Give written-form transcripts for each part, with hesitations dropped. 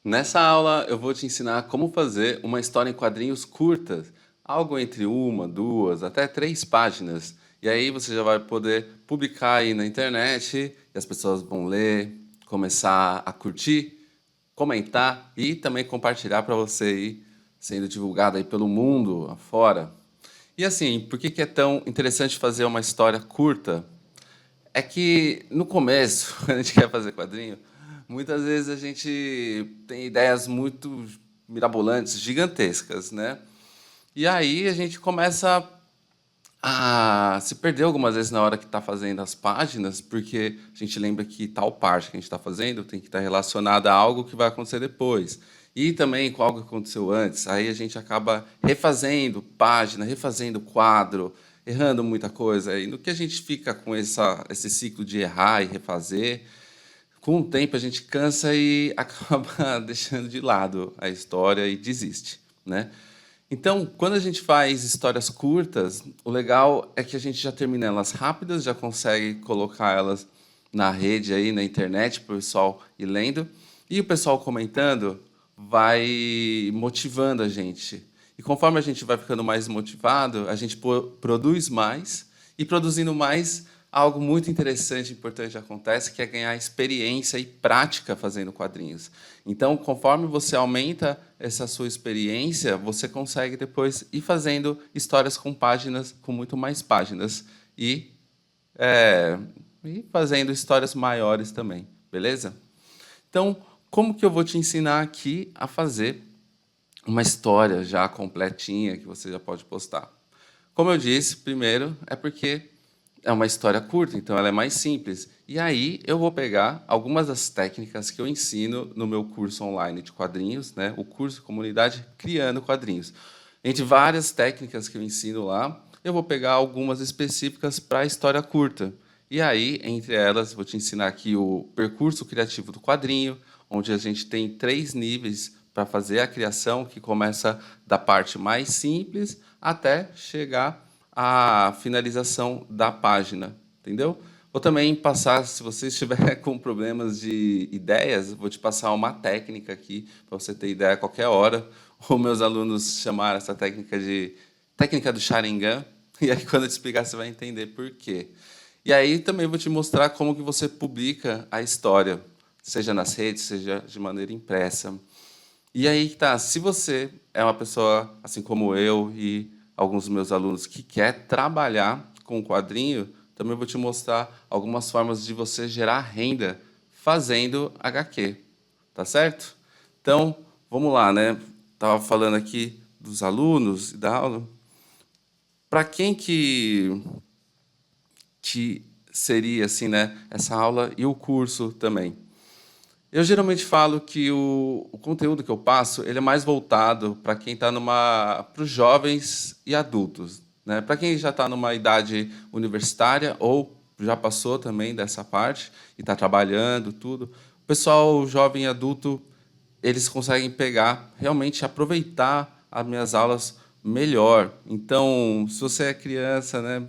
Nessa aula eu vou te ensinar como fazer uma história em quadrinhos curtas, algo entre uma, duas, até três páginas. E aí você já vai poder publicar aí na internet e as pessoas vão ler, começar a curtir, comentar e também compartilhar para você ir sendo divulgado aí pelo mundo afora. E assim, por que que é tão interessante fazer uma história curta? É que no começo, quando a gente quer fazer quadrinho, muitas vezes a gente tem ideias muito mirabolantes, gigantescas, né? E aí a gente começa a se perder algumas vezes na hora que está fazendo as páginas, porque a gente lembra que tal parte que a gente está fazendo tem que estar relacionada a algo que vai acontecer depois. E também com algo que aconteceu antes. Aí a gente acaba refazendo página, refazendo quadro, errando muita coisa. E no que a gente fica com esse ciclo de errar e refazer, com o tempo a gente cansa e acaba deixando de lado a história e desiste, né? Então, quando a gente faz histórias curtas, o legal é que a gente já termina elas rápidas, já consegue colocar elas na rede aí, na internet, para o pessoal ir lendo, e o pessoal comentando vai motivando a gente. E conforme a gente vai ficando mais motivado, a gente produz mais, e produzindo mais, algo muito interessante e importante acontece, que é ganhar experiência e prática fazendo quadrinhos. Então, conforme você aumenta essa sua experiência, você consegue depois ir fazendo histórias com páginas, com muito mais páginas, e, é, e fazendo histórias maiores também, beleza? Então, como que eu vou te ensinar aqui a fazer uma história já completinha que você já pode postar? Como eu disse, primeiro é porque é uma história curta, então ela é mais simples. E aí eu vou pegar algumas das técnicas que eu ensino no meu curso online de quadrinhos, né? O curso Comunidade Criando Quadrinhos. Entre várias técnicas que eu ensino lá, eu vou pegar algumas específicas para a história curta. E aí, entre elas, vou te ensinar aqui o percurso criativo do quadrinho, onde a gente tem três níveis para fazer a criação, que começa da parte mais simples até chegar à finalização da página, entendeu? Vou também passar, se você estiver com problemas de ideias, vou te passar uma técnica aqui para você ter ideia a qualquer hora. Os meus alunos chamaram essa técnica de técnica do Sharingan, e aí quando eu te explicar você vai entender por quê. E aí também vou te mostrar como que você publica a história, seja nas redes, seja de maneira impressa. E aí que tá, se você é uma pessoa, assim como eu e alguns dos meus alunos, que quer trabalhar com quadrinho, também vou te mostrar algumas formas de você gerar renda fazendo HQ, tá certo? Então, vamos lá, né? Tava falando aqui dos alunos e da aula. Para quem que seria assim, né, essa aula e o curso também? Eu geralmente falo que o conteúdo que eu passo ele é mais voltado para quem está para os jovens e adultos, né? Para quem já está numa idade universitária ou já passou também dessa parte e está trabalhando, tudo. O pessoal jovem e adulto eles conseguem pegar, realmente aproveitar as minhas aulas melhor. Então, se você é criança, né,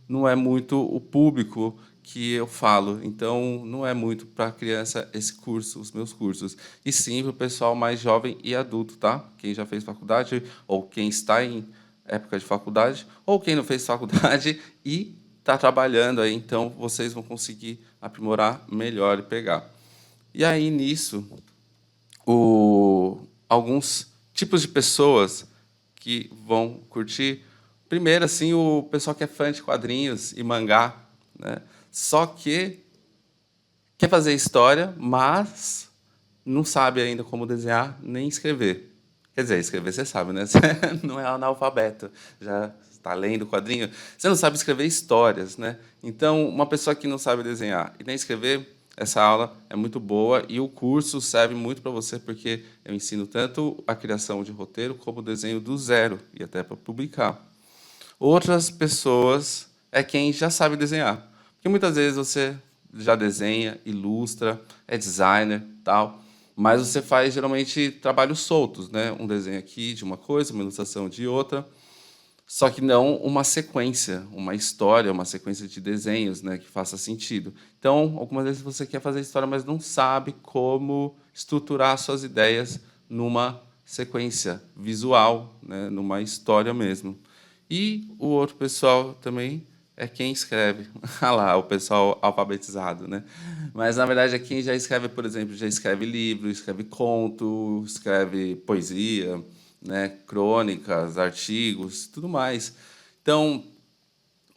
não é muito o público que eu falo. Então, não é muito para criança esse curso, os meus cursos. E sim para o pessoal mais jovem e adulto, tá? Quem já fez faculdade, ou quem está em época de faculdade, ou quem não fez faculdade e está trabalhando aí. Então, vocês vão conseguir aprimorar melhor e pegar. E aí, nisso, alguns tipos de pessoas que vão curtir. Primeiro, assim, o pessoal que é fã de quadrinhos e mangá, né? Só que quer fazer história, mas não sabe ainda como desenhar nem escrever. Quer dizer, escrever você sabe, né? Você não é analfabeto, já está lendo quadrinho. Você não sabe escrever histórias, né? Então, uma pessoa que não sabe desenhar e nem escrever, essa aula é muito boa e o curso serve muito para você porque eu ensino tanto a criação de roteiro como o desenho do zero e até para publicar. Outras pessoas é quem já sabe desenhar. Porque muitas vezes você já desenha, ilustra, é designer, tal, mas você faz geralmente trabalhos soltos, né? Um desenho aqui de uma coisa, uma ilustração de outra. só que não uma sequência, uma história, uma sequência de desenhos, né, que faça sentido. Então, algumas vezes você quer fazer história, mas não sabe como estruturar suas ideias numa sequência visual, né, numa história mesmo. E o outro pessoal também é quem escreve. Ah lá, o pessoal alfabetizado, né? Mas, na verdade, é quem já escreve, por exemplo, já escreve livro, escreve conto, escreve poesia, né? Crônicas, artigos, tudo mais. Então,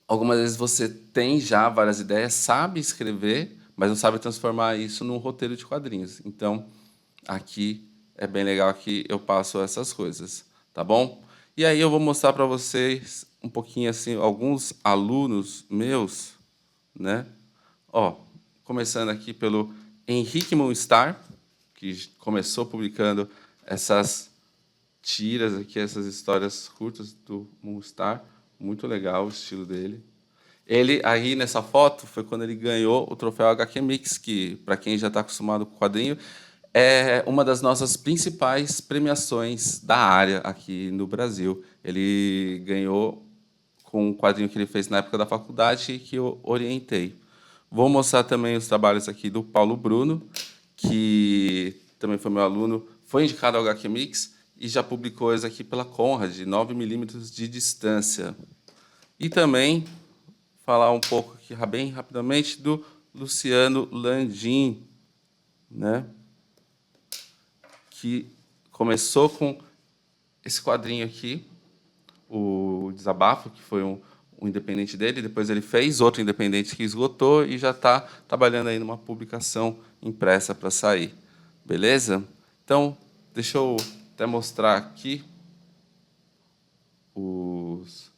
algumas vezes você tem já várias ideias, sabe escrever, mas não sabe transformar isso num roteiro de quadrinhos. Então, aqui é bem legal que eu passo essas coisas, tá bom? E aí eu vou mostrar para vocês um pouquinho assim alguns alunos meus, né? Ó, começando aqui pelo Henrique Moonstar, que começou publicando essas tiras aqui, essas histórias curtas do Moonstar, muito legal o estilo dele. Ele, aí nessa foto, foi quando ele ganhou o troféu HQ Mix, que, para quem já está acostumado com o quadrinho, é uma das nossas principais premiações da área aqui no Brasil. Ele ganhou com um quadrinho que ele fez na época da faculdade e que eu orientei. Vou mostrar também os trabalhos aqui do Paulo Bruno, que também foi meu aluno, foi indicado ao HQ Mix e já publicou isso aqui pela Conrad, 9mm de distância. E também falar um pouco aqui bem rapidamente do Luciano Landim, né? Que começou com esse quadrinho aqui, o Desabafo, que foi um independente dele, depois ele fez outro independente que esgotou e já está trabalhando aí numa publicação impressa para sair. Beleza? Então, deixa eu até mostrar aqui os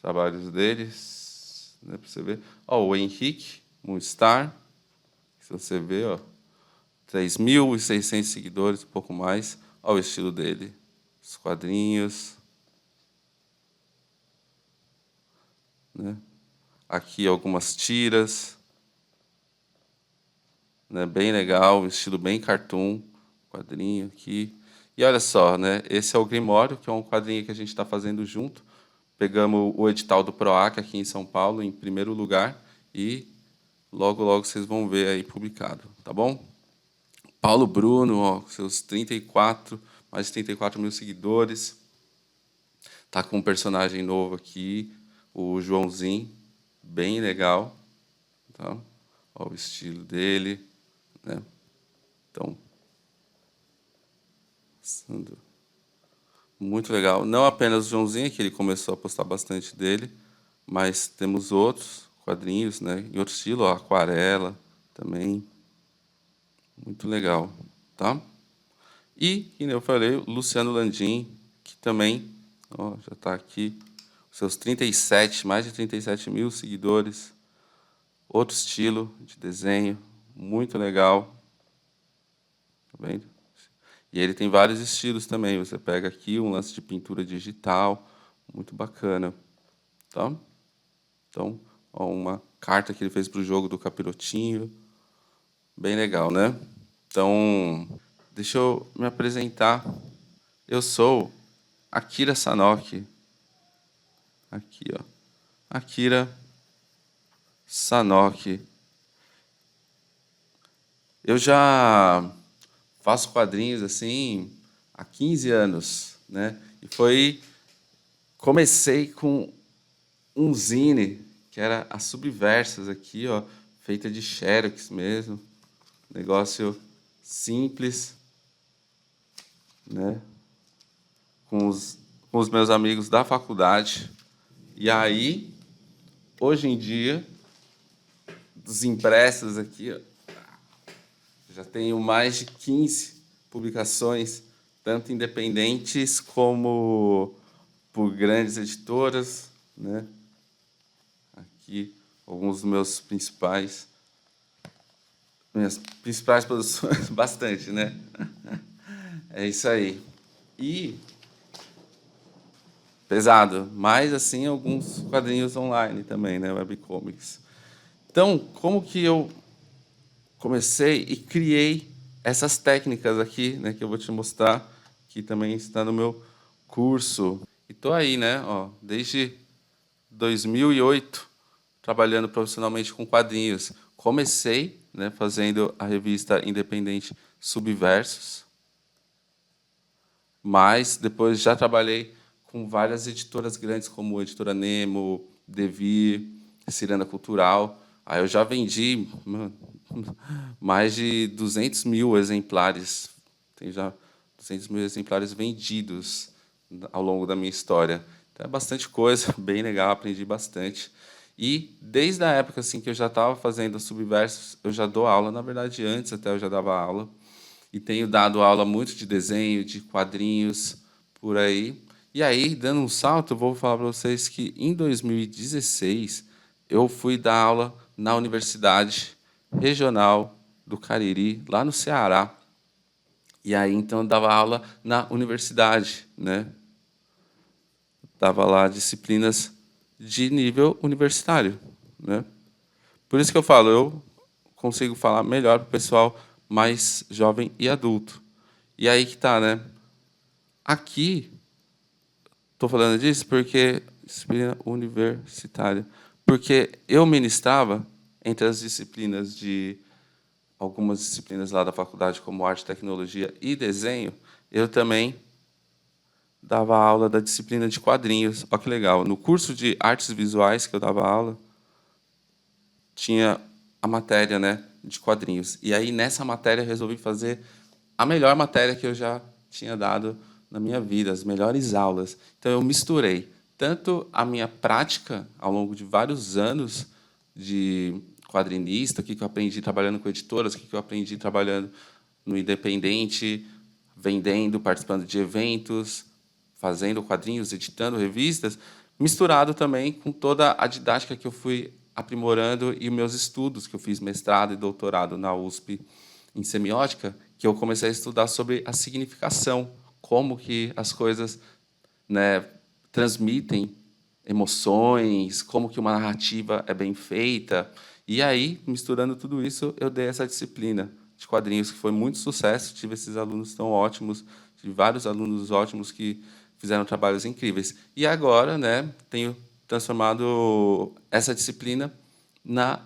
trabalhos deles, né, para você ver. Ó, o Henrique Moonstar, se você ver, ó, 3.600 seguidores, um pouco mais. Olha o estilo dele, os quadrinhos, né? Aqui algumas tiras, né? Bem legal, um estilo bem cartoon, quadrinho aqui. E olha só, né? Esse é o Grimório, que é um quadrinho que a gente está fazendo junto. Pegamos o edital do PROAC aqui em São Paulo, em primeiro lugar, e logo, logo vocês vão ver aí publicado, tá bom? Paulo Bruno, ó, seus 34, mais de 34 mil seguidores. Tá com um personagem novo aqui, o Joãozinho, bem legal. Tá? Ó, o estilo dele, né? Então, muito legal. Não apenas o Joãozinho, que ele começou a postar bastante dele, mas temos outros quadrinhos, né? Em outro estilo, ó, aquarela também. Muito legal, tá? E, como eu falei, o Luciano Landim, que também ó, já está aqui, seus 37, mais de 37 mil seguidores. Outro estilo de desenho, muito legal. Tá vendo? E ele tem vários estilos também. Você pega aqui um lance de pintura digital, muito bacana. Tá? Então, ó, uma carta que ele fez para o jogo do Capirotinho. Bem legal, né? Então, deixa eu me apresentar. Eu sou Akira Sanoki. Aqui, ó. Akira Sanoki. Eu já faço quadrinhos assim há 15 anos, né? E comecei com um zine que era as Subversas aqui, ó, feita de xerox mesmo, negócio simples, né? Com os meus amigos da faculdade. E aí, hoje em dia, dos impressos aqui, ó, já tenho mais de 15 publicações, tanto independentes como por grandes editoras, né? Aqui alguns dos minhas principais produções, bastante, né? É isso aí. E pesado, mas assim alguns quadrinhos online também, né, webcomics. Então, como que eu comecei e criei essas técnicas aqui, né, que eu vou te mostrar, que também está no meu curso. E tô aí, né? Ó, desde 2008, trabalhando profissionalmente com quadrinhos. Comecei, né, fazendo a revista independente Subversos, mas depois já trabalhei com várias editoras grandes, como a Editora Nemo, Devir, Ciranda Cultural. Aí eu já vendi mais de 200 mil exemplares. Tem já 200 mil exemplares vendidos ao longo da minha história. Então é bastante coisa, bem legal, aprendi bastante. E desde a época assim que eu já estava fazendo Subversos, eu já dou aula. Na verdade, antes até eu já dava aula. E tenho dado aula muito de desenho, de quadrinhos, por aí. E aí, dando um salto, eu vou falar para vocês que em 2016 eu fui dar aula na Universidade Regional do Cariri, lá no Ceará. E aí, então, eu dava aula na universidade, né? Dava lá disciplinas de nível universitário, né? Por isso que eu falo, eu consigo falar melhor para o pessoal mais jovem e adulto. E aí que tá, né? Aqui, estou falando disso porque disciplina universitária, porque eu ministrava entre as disciplinas de algumas disciplinas lá da faculdade, como arte, tecnologia e desenho, eu também dava aula da disciplina de quadrinhos. Olha que legal. No curso de artes visuais que eu dava aula, tinha a matéria, né, de quadrinhos. E aí, nessa matéria, eu resolvi fazer a melhor matéria que eu já tinha dado na minha vida, as melhores aulas. Então, eu misturei tanto a minha prática ao longo de vários anos de quadrinista, o que eu aprendi trabalhando com editoras, o que eu aprendi trabalhando no independente, vendendo, participando de eventos, fazendo quadrinhos, editando revistas, misturado também com toda a didática que eu fui aprimorando e meus estudos, que eu fiz mestrado e doutorado na USP em semiótica, que eu comecei a estudar sobre a significação, como que as coisas, né, transmitem emoções, como que uma narrativa é bem feita. E aí, misturando tudo isso, eu dei essa disciplina de quadrinhos que foi muito sucesso. Tive esses alunos tão ótimos, tive vários alunos ótimos que fizeram trabalhos incríveis. E agora, né, tenho transformado essa disciplina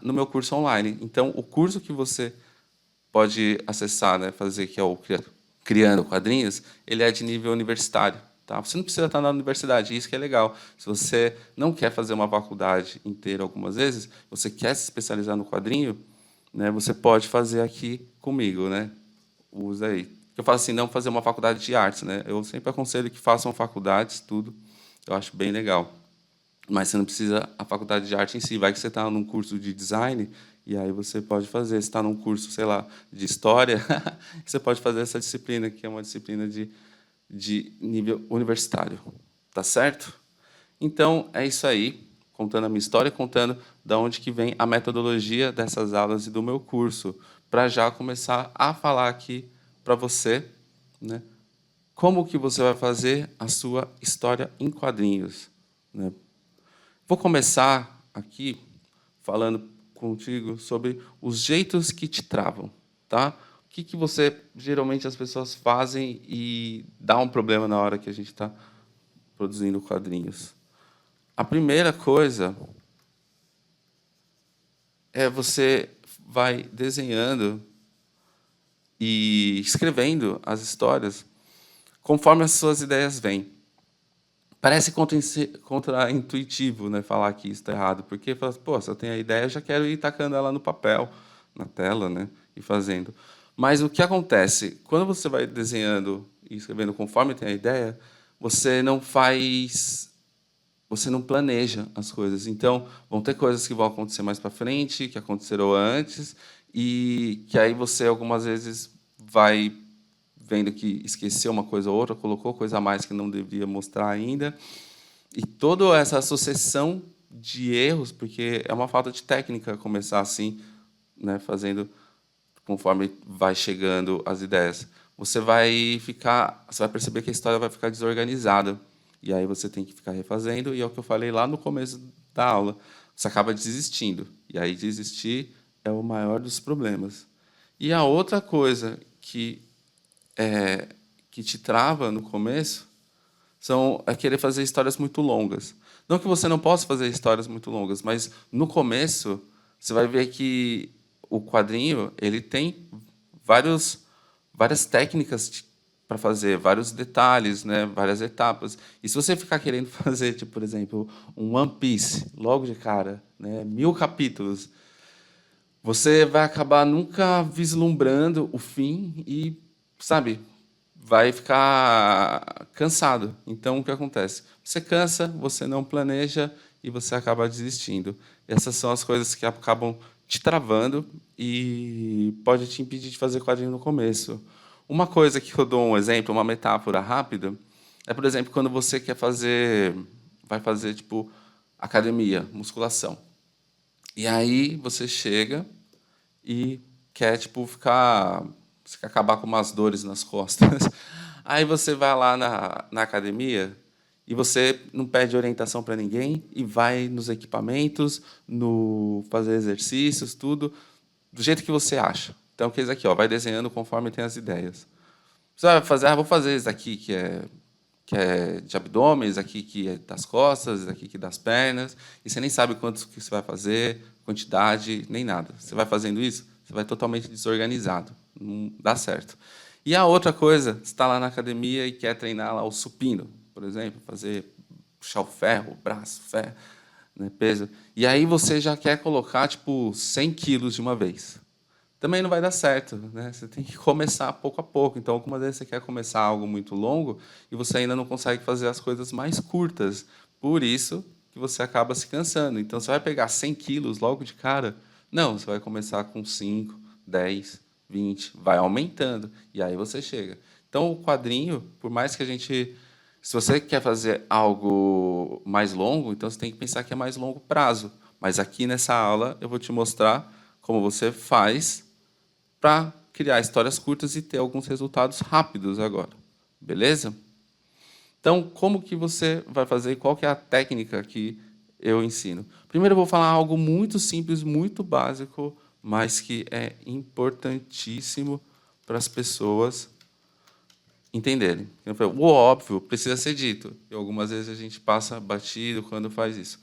no meu curso online. Então, o curso que você pode acessar, né, fazer, que é o Criando Quadrinhos, ele é de nível universitário. Tá? Você não precisa estar na universidade, isso que é legal. Se você não quer fazer uma faculdade inteira algumas vezes, você quer se especializar no quadrinho, né, você pode fazer aqui comigo, né? Usa aí. Eu falo assim, não fazer uma faculdade de artes, né? Eu sempre aconselho que façam faculdades, tudo. Eu acho bem legal. Mas você não precisa a faculdade de arte em si. Vai que você está num curso de design e aí você pode fazer. Se está num curso, sei lá, de história, você pode fazer essa disciplina, que é uma disciplina de nível universitário. Tá certo? Então, é isso aí. Contando a minha história, contando de onde que vem a metodologia dessas aulas e do meu curso, para já começar a falar aqui para você, né, como que você vai fazer a sua história em quadrinhos, né? Vou começar aqui falando contigo sobre os jeitos que te travam, tá? O que que você geralmente as pessoas fazem e dá um problema na hora que a gente está produzindo quadrinhos. A primeira coisa é você vai desenhando e escrevendo as histórias conforme as suas ideias vêm. Parece contra-intuitivo, né, falar que isso está errado, porque fala, pô, se eu tenho a ideia, eu já quero ir tacando ela no papel, na tela, né, e fazendo. Mas o que acontece? Quando você vai desenhando e escrevendo conforme tem a ideia, você não planeja as coisas. Então, vão ter coisas que vão acontecer mais para frente, que aconteceram antes, e que aí você algumas vezes vai vendo que esqueceu uma coisa ou outra, colocou coisa a mais que não deveria mostrar ainda. E toda essa sucessão de erros, porque é uma falta de técnica começar assim, né, fazendo conforme vai chegando as ideias. Você vai perceber que a história vai ficar desorganizada. E aí você tem que ficar refazendo, e é o que eu falei lá no começo da aula. Você acaba desistindo. E aí desistir é o maior dos problemas. E a outra coisa que te trava no começo é querer fazer histórias muito longas. Não que você não possa fazer histórias muito longas, mas no começo você vai ver que o quadrinho ele tem várias técnicas para fazer, vários detalhes, né, várias etapas. E se você ficar querendo fazer, tipo, por exemplo, um One Piece, logo de cara, né, 1000 capítulos, você vai acabar nunca vislumbrando o fim e, sabe, vai ficar cansado. Então, o que acontece? Você cansa, você não planeja e você acaba desistindo. Essas são as coisas que acabam te travando e pode te impedir de fazer quadrinho no começo. Uma coisa que eu dou um exemplo, uma metáfora rápida, é, por exemplo, quando você vai fazer, tipo, academia, musculação. E aí você chega e quer, tipo, você quer acabar com umas dores nas costas. Aí você vai lá na academia e você não pede orientação para ninguém e vai nos equipamentos, no fazer exercícios, tudo, do jeito que você acha. Então, que isso aqui, ó, vai desenhando conforme tem as ideias. Você vai fazer, vou fazer isso aqui que é de abdômen, isso aqui que é das costas, isso aqui que é das pernas, e você nem sabe quantos que você vai fazer, quantidade, nem nada. Você vai fazendo isso, você vai totalmente desorganizado. Não dá certo. E a outra coisa, você está lá na academia e quer treinar lá o supino, por exemplo, puxar o ferro, o braço, ferro, né, peso. E aí você já quer colocar tipo 100 quilos de uma vez. Também não vai dar certo, né? Você tem que começar pouco a pouco. Então, algumas vezes você quer começar algo muito longo e você ainda não consegue fazer as coisas mais curtas. Por isso que você acaba se cansando. Então, você vai pegar 100 quilos logo de cara? Não, você vai começar com 5, 10, 20, vai aumentando. E aí você chega. Então, o quadrinho, por mais que a gente... Se você quer fazer algo mais longo, então você tem que pensar que é mais longo prazo. Mas aqui nessa aula eu vou te mostrar como você faz para criar histórias curtas e ter alguns resultados rápidos agora. Beleza? Então, como que você vai fazer? Qual que é a técnica que eu ensino? Primeiro, eu vou falar algo muito simples, muito básico, mas que é importantíssimo para as pessoas entenderem. O óbvio precisa ser dito. E algumas vezes a gente passa batido quando faz isso.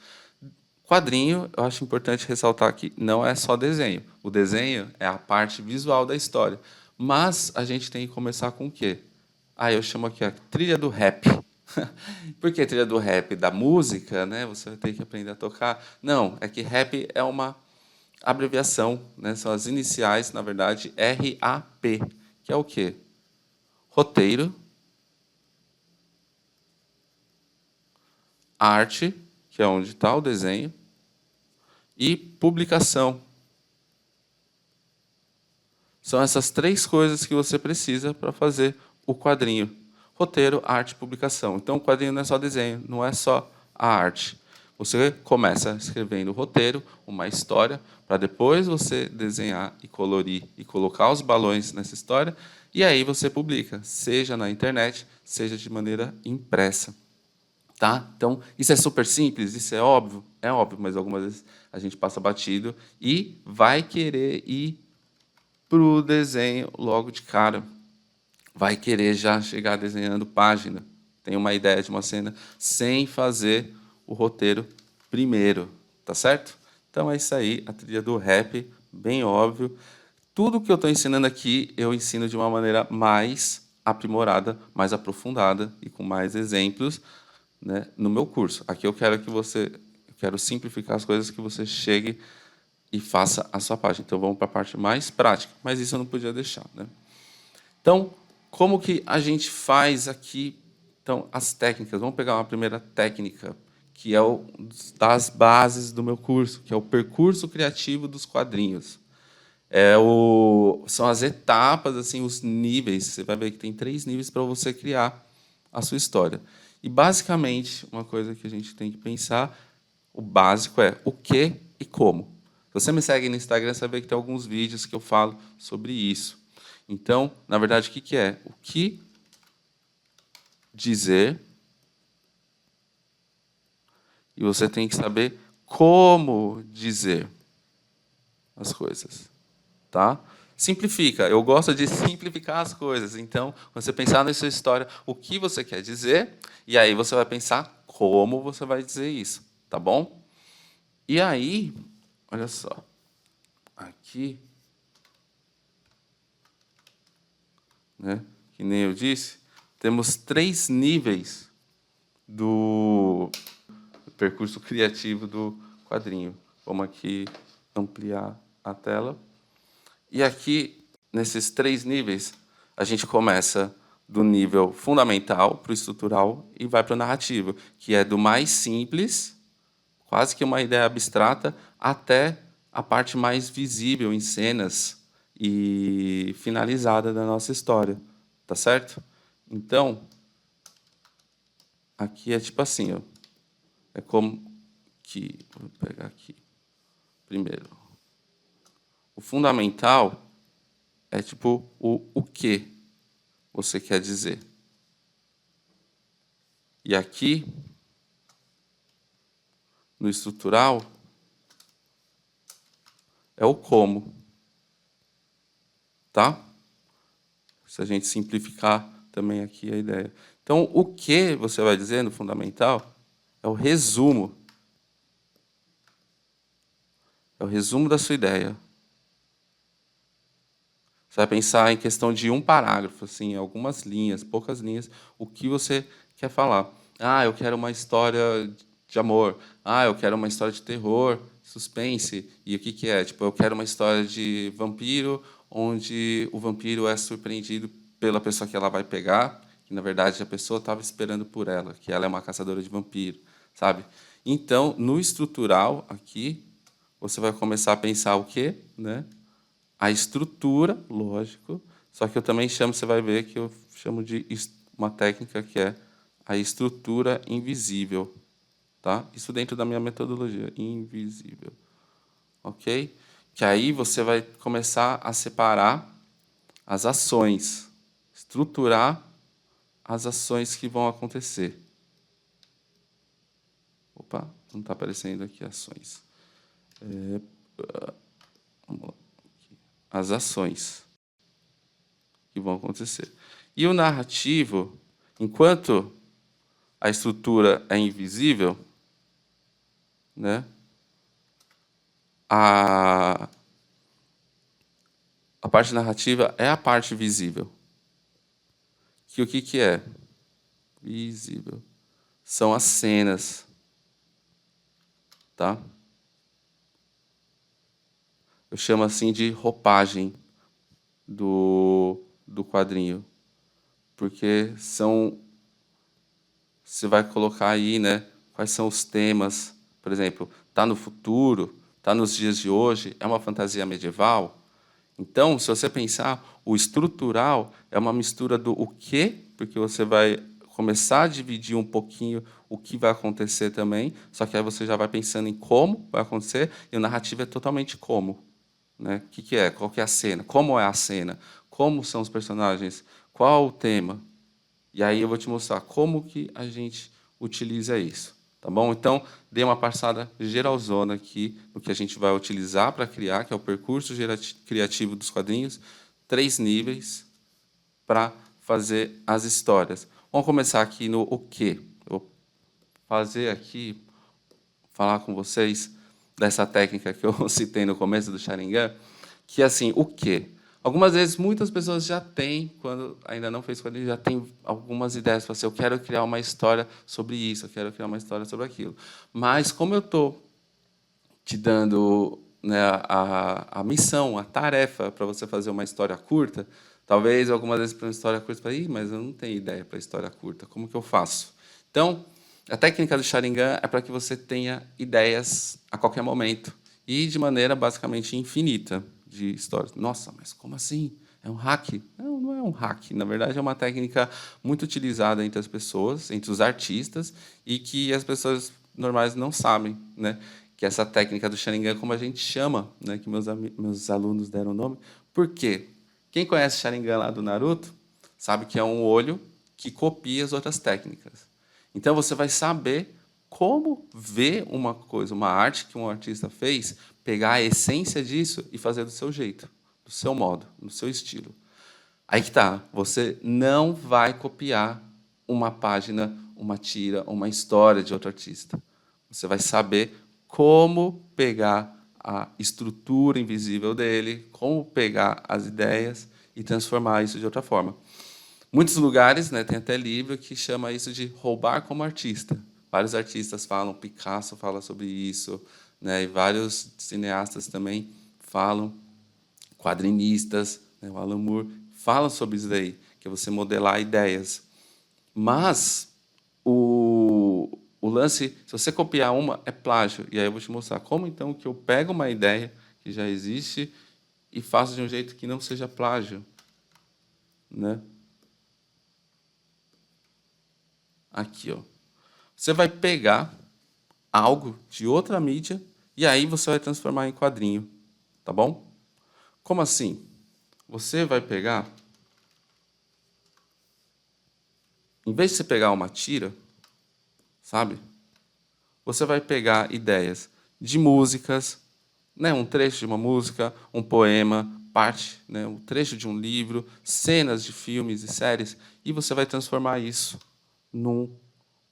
Quadrinho, eu acho importante ressaltar que não é só desenho. O desenho é a parte visual da história. Mas a gente tem que começar com o quê? Eu chamo aqui a trilha do rap. Por que trilha do rap? Da música, né? Você vai ter que aprender a tocar. Não, é que rap é uma abreviação, né? São as iniciais, na verdade, RAP, que é o quê? Roteiro, arte, que é onde está o desenho, e publicação. São essas três coisas que você precisa para fazer o quadrinho. Roteiro, arte e publicação. Então, o quadrinho não é só desenho, não é só a arte. Você começa escrevendo o roteiro, uma história, para depois você desenhar e colorir e colocar os balões nessa história, e aí você publica, seja na internet, seja de maneira impressa. Tá? Então, isso é super simples, isso é óbvio, mas algumas vezes a gente passa batido e vai querer ir para o desenho logo de cara. Vai querer já chegar desenhando página. Tem uma ideia de uma cena sem fazer o roteiro primeiro. Tá certo? Então é isso aí, a trilha do rap, bem óbvio. Tudo que eu estou ensinando aqui, eu ensino de uma maneira mais aprimorada, mais aprofundada e com mais exemplos, né, no meu curso. Aqui eu quero simplificar as coisas, que você chegue e faça a sua página. Então vamos para a parte mais prática, mas isso eu não podia deixar, né? Então, como que a gente faz aqui? Então, as técnicas. Vamos pegar uma primeira técnica, que é das bases do meu curso, que é o percurso criativo dos quadrinhos. São as etapas, assim, os níveis. Você vai ver que tem 3 níveis para você criar a sua história. E, basicamente, uma coisa que a gente tem que pensar, o básico é o que e como. Se você me segue no Instagram, você vai ver que tem alguns vídeos que eu falo sobre isso. Então, na verdade, o que é? O que dizer, e você tem que saber como dizer as coisas. Tá? simplifica. Eu gosto de simplificar as coisas. Então, você pensar na sua história, o que você quer dizer, e aí você vai pensar como você vai dizer isso, tá bom? E aí, olha só, aqui, né, que nem eu disse, temos 3 níveis do percurso criativo do quadrinho. Vamos aqui ampliar a tela. E aqui, nesses 3 níveis, a gente começa do nível fundamental para o estrutural e vai para o narrativo, que é do mais simples, quase que uma ideia abstrata, até a parte mais visível em cenas e finalizada da nossa história. Tá certo? Então, aqui é tipo assim, ó. É como que... Vou pegar aqui primeiro. O fundamental é tipo o que você quer dizer. E aqui, no estrutural, é o como. Tá? Se a gente simplificar também aqui a ideia. Então, o que você vai dizer no fundamental é o resumo. É o resumo da sua ideia. Você vai pensar em questão de um parágrafo, assim, algumas linhas, poucas linhas, o que você quer falar. Ah, eu quero uma história de amor. Ah, eu quero uma história de terror, suspense. E o que que é? Tipo, eu quero uma história de vampiro, onde o vampiro é surpreendido pela pessoa que ela vai pegar, que na verdade a pessoa estava esperando por ela, que ela é uma caçadora de vampiro, sabe? Então, no estrutural aqui, você vai começar a pensar o quê, né? A estrutura, lógico, só que eu também chamo, você vai ver que eu chamo de uma técnica que é a estrutura invisível, tá? Isso dentro da minha metodologia, invisível, ok? Que aí você vai começar a separar as ações, estruturar as ações que vão acontecer. Opa, não está aparecendo aqui ações. Vamos lá. As ações que vão acontecer. E o narrativo, enquanto a estrutura é invisível, né, a, a parte narrativa é a parte visível. Que o que, que é? Visível. São as cenas. Tá? Eu chamo assim de roupagem do quadrinho. Porque são... Você vai colocar aí, né, quais são os temas. Por exemplo, está no futuro, está nos dias de hoje, é uma fantasia medieval. Então, se você pensar, o estrutural é uma mistura do o quê, porque você vai começar a dividir um pouquinho o que vai acontecer também, só que aí você já vai pensando em como vai acontecer, e o narrativo é totalmente como. Né? O que, que é? Qual que é a cena? Como é a cena? Como são os personagens? Qual o tema? E aí eu vou te mostrar como que a gente utiliza isso. Tá bom? Então, dei uma passada geralzona aqui no que a gente vai utilizar para criar, que é o percurso criativo dos quadrinhos, 3 níveis para fazer as histórias. Vamos começar aqui no o quê? Eu vou fazer aqui, falar com vocês dessa técnica que eu citei no começo do Sharingan, que é assim, o quê? Algumas vezes, muitas pessoas já têm, quando ainda não fez quadrinho, já tem algumas ideias para assim, eu quero criar uma história sobre isso, eu quero criar uma história sobre aquilo. Mas, como eu estou te dando, né, a missão, a tarefa para você fazer uma história curta, talvez algumas vezes para uma história curta, você fale, mas eu não tenho ideia para história curta, como que eu faço? Então, a técnica do Sharingan é para que você tenha ideias a qualquer momento e de maneira basicamente infinita de histórias. Nossa, mas como assim? É um hack? Não, não é um hack. Na verdade, é uma técnica muito utilizada entre as pessoas, entre os artistas, e que as pessoas normais não sabem, né? Que essa técnica do Sharingan, como a gente chama, né? Que meus alunos deram o nome. Por quê? Quem conhece Sharingan lá do Naruto sabe que é um olho que copia as outras técnicas. Então, você vai saber como ver uma coisa, uma arte que um artista fez, pegar a essência disso e fazer do seu jeito. do seu modo, no seu estilo. Aí que tá, você não vai copiar uma página, uma tira, uma história de outro artista. Você vai saber como pegar a estrutura invisível dele, como pegar as ideias e transformar isso de outra forma. Muitos lugares, né, tem até livro que chama isso de roubar como artista. Vários artistas falam, Picasso fala sobre isso, né, e vários cineastas também falam, quadrinistas, né, o Alan Moore, falam sobre isso daí, que é você modelar ideias. Mas o lance, se você copiar uma, é plágio. E aí eu vou te mostrar como, então, que eu pego uma ideia que já existe e faço de um jeito que não seja plágio, né? Aqui, ó. Você vai pegar algo de outra mídia e aí você vai transformar em quadrinho, tá bom? Como assim? Você vai pegar, em vez de você pegar uma tira, sabe? Você vai pegar ideias de músicas, né, um trecho de uma música, um poema, parte, né, um trecho de um livro, cenas de filmes e séries, e você vai transformar isso num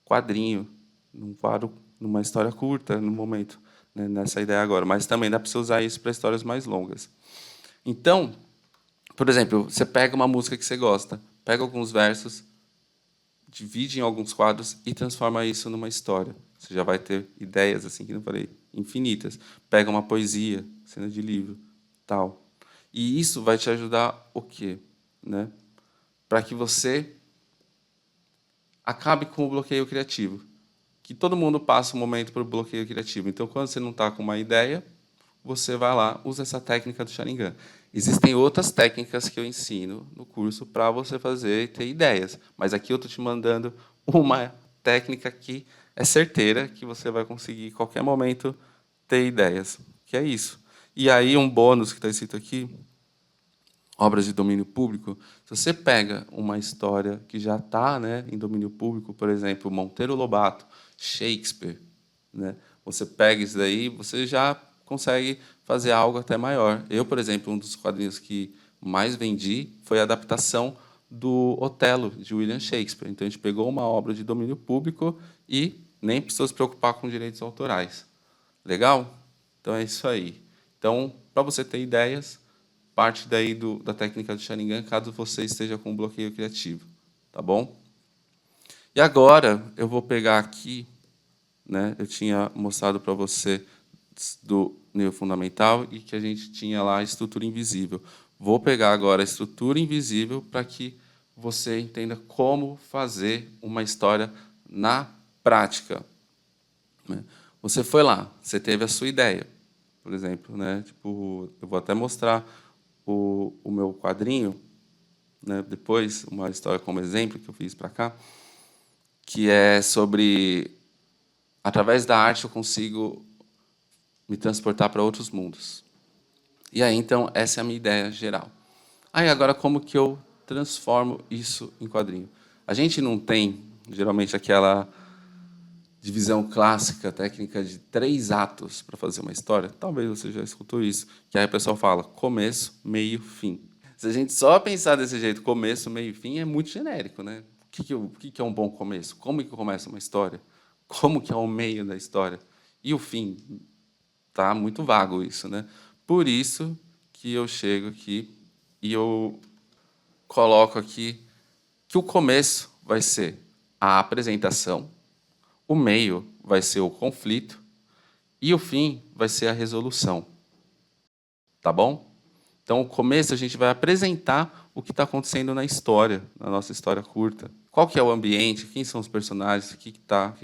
quadrinho, num quadro, numa história curta, no momento, né, nessa ideia agora. Mas também dá para você usar isso para histórias mais longas. Então, por exemplo, você pega uma música que você gosta, pega alguns versos, divide em alguns quadros e transforma isso numa história. Você já vai ter ideias, assim, que eu falei, infinitas. Pega uma poesia, cena de livro, tal. E isso vai te ajudar o quê? Né? Para que você acabe com o bloqueio criativo. Que todo mundo passa um momento para o bloqueio criativo. Então, quando você não está com uma ideia, você vai lá, usa essa técnica do Sharingan. Existem outras técnicas que eu ensino no curso para você fazer e ter ideias. Mas aqui eu estou te mandando uma técnica que é certeira, que você vai conseguir, em qualquer momento, ter ideias. Que é isso. E aí, um bônus que está escrito aqui, obras de domínio público, se você pega uma história que já está, né, em domínio público, por exemplo, Monteiro Lobato, Shakespeare, né, você pega isso daí, você já consegue fazer algo até maior. Eu, por exemplo, um dos quadrinhos que mais vendi foi a adaptação do Otelo, de William Shakespeare. Então, a gente pegou uma obra de domínio público e nem precisou se preocupar com direitos autorais. Legal? Então, é isso aí. Então, para você ter ideias, parte daí da técnica do Sharingan, caso você esteja com bloqueio criativo, tá bom? E agora eu vou pegar aqui, né? Eu tinha mostrado para você do nível fundamental e que a gente tinha lá a estrutura invisível. Vou pegar agora a estrutura invisível para que você entenda como fazer uma história na prática, né? Você foi lá, você teve a sua ideia, por exemplo, né? Tipo, eu vou até mostrar o meu quadrinho, né? Depois, uma história como exemplo que eu fiz para cá, que é sobre, através da arte eu consigo me transportar para outros mundos. E aí, então, essa é a minha ideia geral. Aí, agora, como que eu transformo isso em quadrinho? A gente não tem, geralmente, aquela divisão clássica, técnica de 3 atos para fazer uma história. Talvez você já escutou isso, que aí o pessoal fala começo, meio, fim. Se a gente só pensar desse jeito, começo, meio e fim, é muito genérico, né? O que é um bom começo? Como que começa uma história? Como que é o meio da história? E o fim? Tá muito vago isso, né? Por isso que eu chego aqui e eu coloco aqui que o começo vai ser a apresentação, o meio vai ser o conflito e o fim vai ser a resolução. Tá bom? Então, o começo a gente vai apresentar o que está acontecendo na história, na nossa história curta. Qual que é o ambiente, quem são os personagens, o que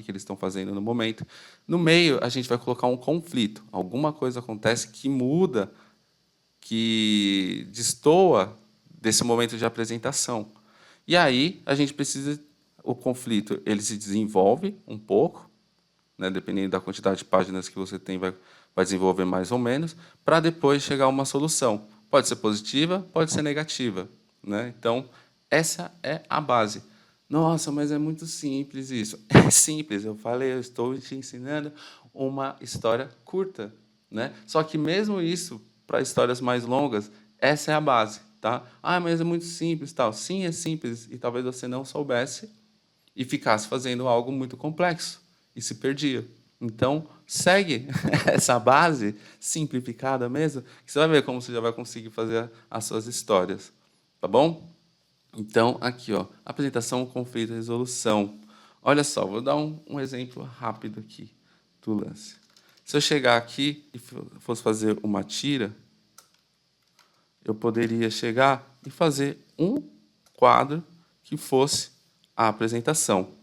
eles estão fazendo no momento. No meio, a gente vai colocar um conflito. Alguma coisa acontece que muda, que destoa desse momento de apresentação. E aí, a gente precisa... O conflito ele se desenvolve um pouco, né, dependendo da quantidade de páginas que você tem, vai desenvolver mais ou menos, para depois chegar a uma solução. Pode ser positiva, pode ser negativa, né? Então, essa é a base. Nossa, mas é muito simples isso. É simples, eu falei, eu estou te ensinando uma história curta, né? Só que mesmo isso, para histórias mais longas, Essa é a base, tá? Ah, mas é muito simples, tal. Sim, é simples e talvez você não soubesse e ficasse fazendo algo muito complexo e se perdia. Então, segue essa base simplificada mesmo, que você vai ver como você já vai conseguir fazer as suas histórias, tá bom? Então, aqui, ó, apresentação, conflito, resolução. Olha só, vou dar um exemplo rápido aqui do lance. Se eu chegar aqui e fosse fazer uma tira, eu poderia chegar e fazer um quadro que fosse a apresentação.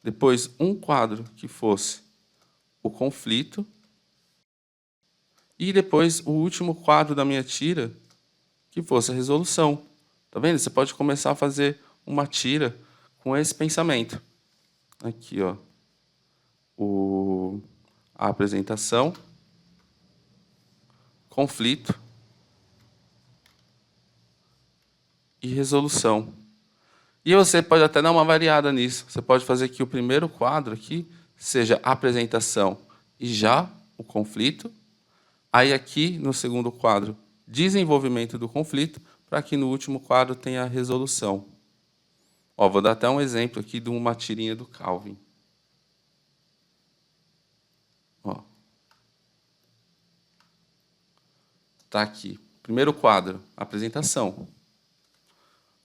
Depois, um quadro que fosse o conflito. E depois, o último quadro da minha tira, que fosse a resolução. Tá vendo? Você pode começar a fazer uma tira com esse pensamento. Aqui, ó. A apresentação, conflito e resolução. E você pode até dar uma variada nisso. Você pode fazer que o primeiro quadro aqui seja a apresentação e já o conflito. Aí aqui, no segundo quadro, desenvolvimento do conflito, para que no último quadro tenha a resolução. Ó, vou dar até um exemplo aqui de uma tirinha do Calvin. Ó. Tá aqui. Primeiro quadro, apresentação.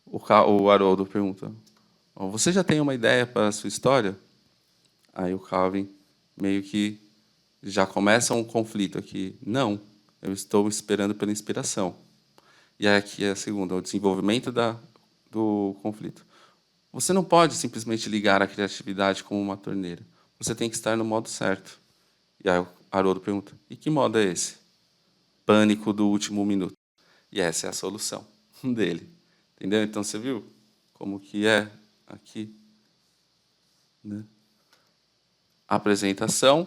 O Haroldo pergunta: ó, você já tem uma ideia para a sua história? Aí o Calvin meio que já começa um conflito aqui. Não, eu estou esperando pela inspiração. E aqui é a segunda, o desenvolvimento do conflito. Você não pode simplesmente ligar a criatividade como uma torneira. Você tem que estar no modo certo. E aí o Haroldo pergunta: e que modo é esse? Pânico do último minuto. E essa é a solução dele. Entendeu? Então você viu como que é aqui, né? A apresentação,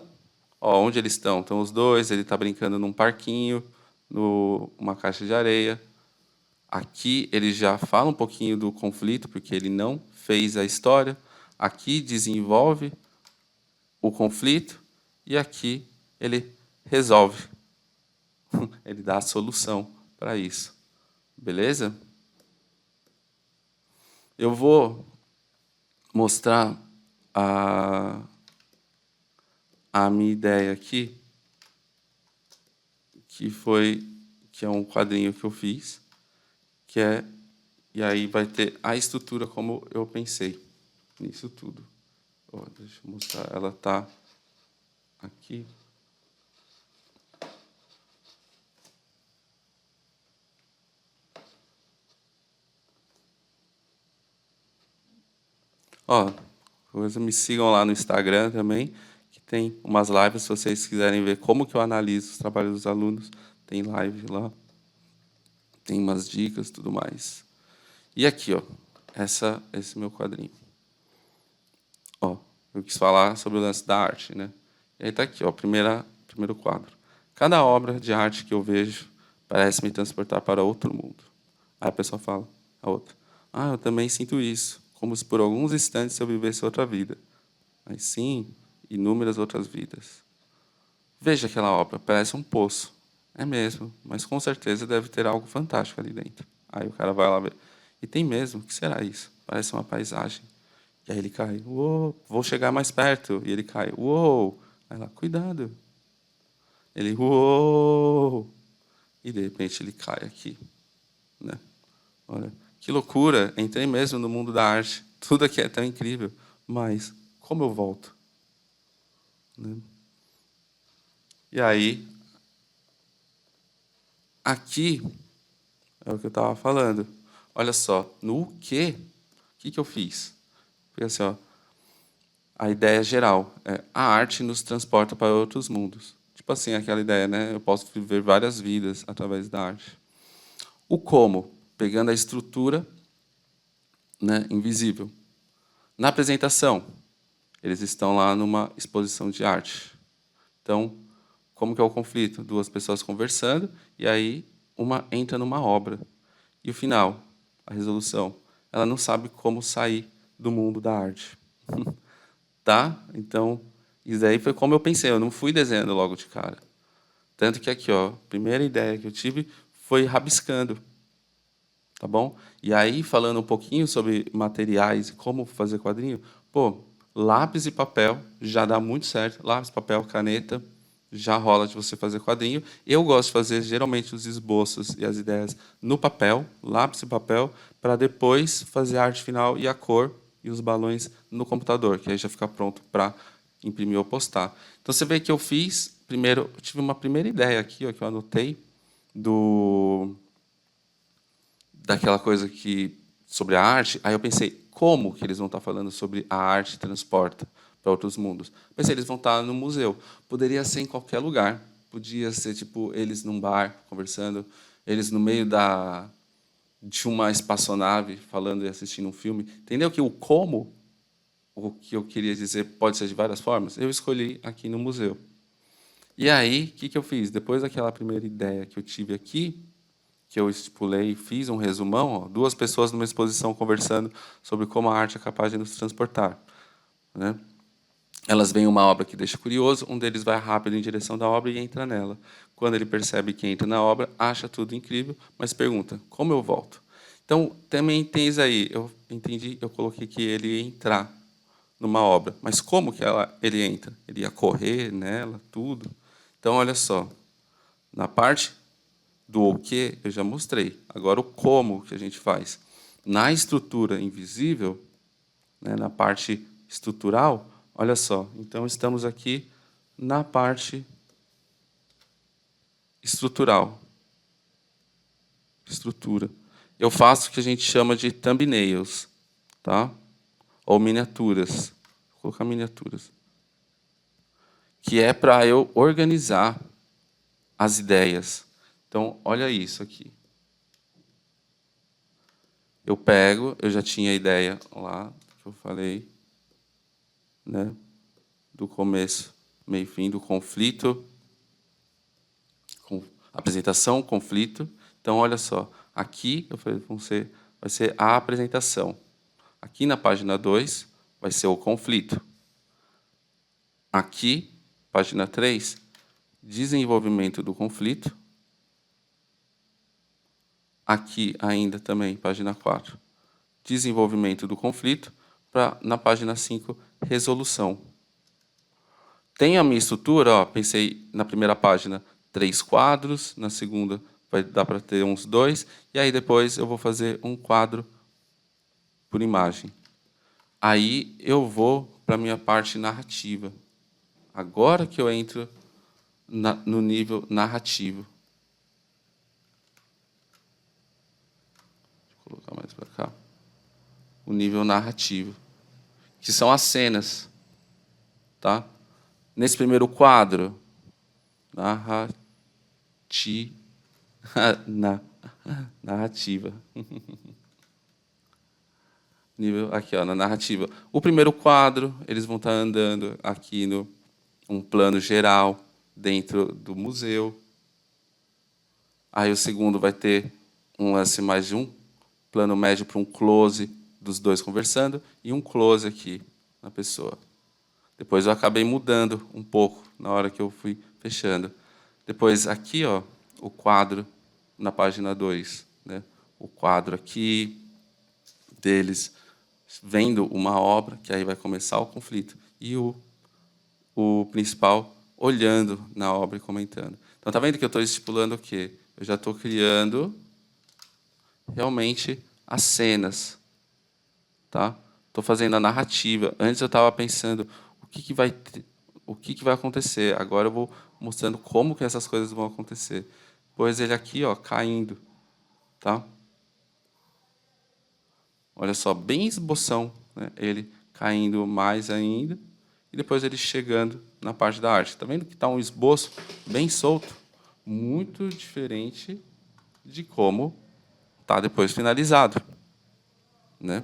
ó, onde eles estão? Estão os dois, ele está brincando num parquinho, numa caixa de areia. Aqui ele já fala um pouquinho do conflito, porque ele não fez a história. Aqui desenvolve o conflito e aqui ele resolve. Ele dá a solução para isso. Beleza? Eu vou mostrar a minha ideia aqui, que é um quadrinho que eu fiz, e aí vai ter a estrutura como eu pensei nisso tudo. Ó, deixa eu mostrar, ela está aqui. Ó, me sigam lá no Instagram também, que tem umas lives, se vocês quiserem ver como que eu analiso os trabalhos dos alunos, tem live lá, tem umas dicas e tudo mais. E aqui, ó, esse meu quadrinho. Ó, eu quis falar sobre o lance da arte, né? E aí tá aqui, ó, primeiro quadro. Cada obra de arte que eu vejo parece me transportar para outro mundo. Aí a pessoa fala, a outra: ah, eu também sinto isso, como se por alguns instantes eu vivesse outra vida. Mas sim, inúmeras outras vidas. Veja aquela obra, parece um poço. É mesmo, mas com certeza deve ter algo fantástico ali dentro. Aí o cara vai lá ver. E tem mesmo, o que será isso? Parece uma paisagem. E aí ele cai, uou, vou chegar mais perto. E ele cai, uou. Aí lá, cuidado. Ele, uou. E de repente ele cai aqui. Né? Olha, que loucura, entrei mesmo no mundo da arte. Tudo aqui é tão incrível. Mas como eu volto? Né? E aí, aqui é o que eu estava falando. Olha só, no que, o que eu fiz? Porque assim, ó, a ideia geral é a arte nos transporta para outros mundos. Tipo assim, aquela ideia, né? Eu posso viver várias vidas através da arte. O como, pegando a estrutura, né, invisível. Na apresentação, eles estão lá numa exposição de arte. Então, como que é o conflito? Duas pessoas conversando e aí uma entra numa obra. E o final, a resolução, ela não sabe como sair do mundo da arte. Tá? Então, isso aí foi como eu pensei, eu não fui desenhando logo de cara. Tanto que aqui, ó, a primeira ideia que eu tive foi rabiscando, tá bom? E aí, falando um pouquinho sobre materiais e como fazer quadrinho, pô, lápis e papel já dá muito certo. Lápis, papel, caneta, já rola de você fazer quadrinho. Eu gosto de fazer, geralmente, os esboços e as ideias no papel, lápis e papel, para depois fazer a arte final e a cor e os balões no computador, que aí já fica pronto para imprimir ou postar. Então, você vê que eu fiz, primeiro, eu tive uma primeira ideia aqui, ó, que eu anotei, daquela coisa que sobre a arte, aí eu pensei, como que eles vão estar falando sobre a arte transporta para outros mundos? Pensei, eles vão estar no museu. Poderia ser em qualquer lugar. Podia ser tipo eles num bar conversando, eles no meio de uma espaçonave falando e assistindo um filme. Entendeu que o como, o que eu queria dizer, pode ser de várias formas? Eu escolhi aqui no museu. E aí, o que eu fiz? Depois daquela primeira ideia que eu tive aqui, que eu estipulei e fiz um resumão, ó, duas pessoas numa exposição conversando sobre como a arte é capaz de nos transportar, né? Elas veem uma obra que deixa curioso, um deles vai rápido em direção da obra e entra nela. Quando ele percebe que entra na obra, acha tudo incrível, mas pergunta: como eu volto? Então, também tem isso aí. Eu entendi, eu coloquei que ele ia entrar numa obra, mas como que ele entra? Ele ia correr nela, tudo. Então, olha só, na parte do o que eu já mostrei. Agora, o como que a gente faz. Na estrutura invisível, né, na parte estrutural, olha só. Então, estamos aqui na parte estrutural. Estrutura. Eu faço o que a gente chama de thumbnails, tá? Ou miniaturas. Vou colocar miniaturas. Que é para eu organizar as ideias. Então, olha isso aqui. Eu pego, eu já tinha a ideia lá, que eu falei, né, do começo, meio e fim, do conflito, apresentação, conflito. Então, olha só, aqui eu falei, vai ser a apresentação. Aqui na página 2 vai ser o conflito. Aqui, página 3, desenvolvimento do conflito. Aqui ainda também, página 4, desenvolvimento do conflito. Na página 5, resolução. Tem a minha estrutura, ó, pensei na primeira página 3 quadros, na segunda vai dar para ter uns 2, e aí depois eu vou fazer um quadro por imagem. Aí eu vou para a minha parte narrativa. Agora que eu entro no nível narrativo. Vou colocar mais para cá. O nível narrativo, que são as cenas. Tá? Nesse primeiro quadro, narrativa. Nível aqui, ó, na narrativa. O primeiro quadro, eles vão estar andando aqui no um plano geral dentro do museu. Aí o segundo vai ter um lance mais de um plano médio para um close dos dois conversando e um close aqui na pessoa. Depois eu acabei mudando um pouco na hora que eu fui fechando. Depois aqui, ó, o quadro na página 2, né? O quadro aqui deles vendo uma obra, que aí vai começar o conflito, e o principal olhando na obra e comentando. Então, tá vendo que eu estou estipulando o quê? Eu já estou criando realmente as cenas, tá? Estou fazendo a narrativa. Antes eu estava pensando o que vai acontecer. Agora eu vou mostrando como que essas coisas vão acontecer. Pois ele aqui, ó, caindo, tá? Olha só, bem esboção, né? Ele caindo mais ainda e depois ele chegando na parte da arte. Tá vendo que está um esboço bem solto, muito diferente de como está depois finalizado, né?